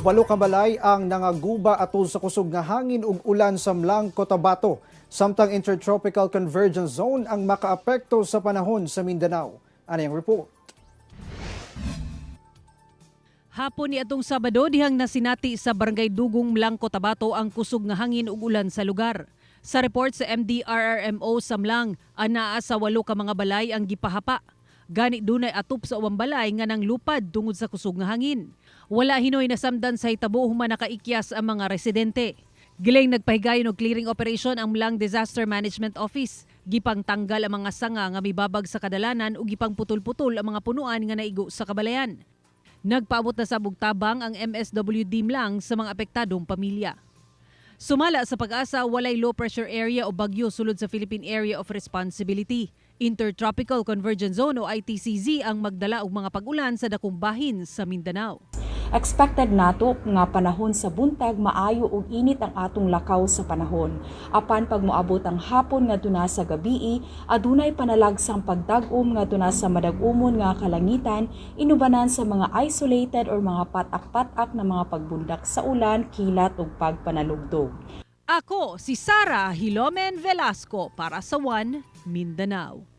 Walo ka balay ang nangaguba atol sa kusog nga hangin ug ulan sa Mlang, Cotabato. Samtang Intertropical Convergence Zone ang makaapekto sa panahon sa Mindanao. Ano yung report? Hapon ni atong Sabado dihang nasinati sa Barangay Dugong, Mlang, Cotabato ang kusog nga hangin ug ulan sa lugar. Sa report sa MDRRMO sa Mlang, anaa sa 8 ka mga balay ang gipahapa. Gani dunay atop sa uwang balay nga nang lupad tungod sa kusog nga hangin. Wala hinoy nasamdan sa hitabo human nakaikyas ang mga residente. Giling nagpahigayon og clearing operation ang Mlang Disaster Management Office. Gipang tanggal ang mga sanga nga mibabag sa kadalanan ug gipang putol-putol ang mga punuan nga naigo sa kabalayan. Nagpaabot na sa bugtabang ang MSWD Mlang sa mga apektadong pamilya. Sumala sa pag-asa, walay low pressure area o bagyo sulod sa Philippine Area of Responsibility. Intertropical Convergence Zone o ITCZ ang magdala og mga pag-ulan sa dakong bahin sa Mindanao. Expected nato nga panahon sa buntag maayo ug init ang atong lakaw sa panahon. Apan pag moabot ang hapon ngadto na sa gabii, adunay panalagsang pagdag-om ngadto na sa madag-umon nga kalangitan, inubanan sa mga isolated or mga patak-patak na mga pagbundak sa ulan, kilat ug pagpanalugdog. Ako si Sara Hilomen Velasco para sa One Mindanao.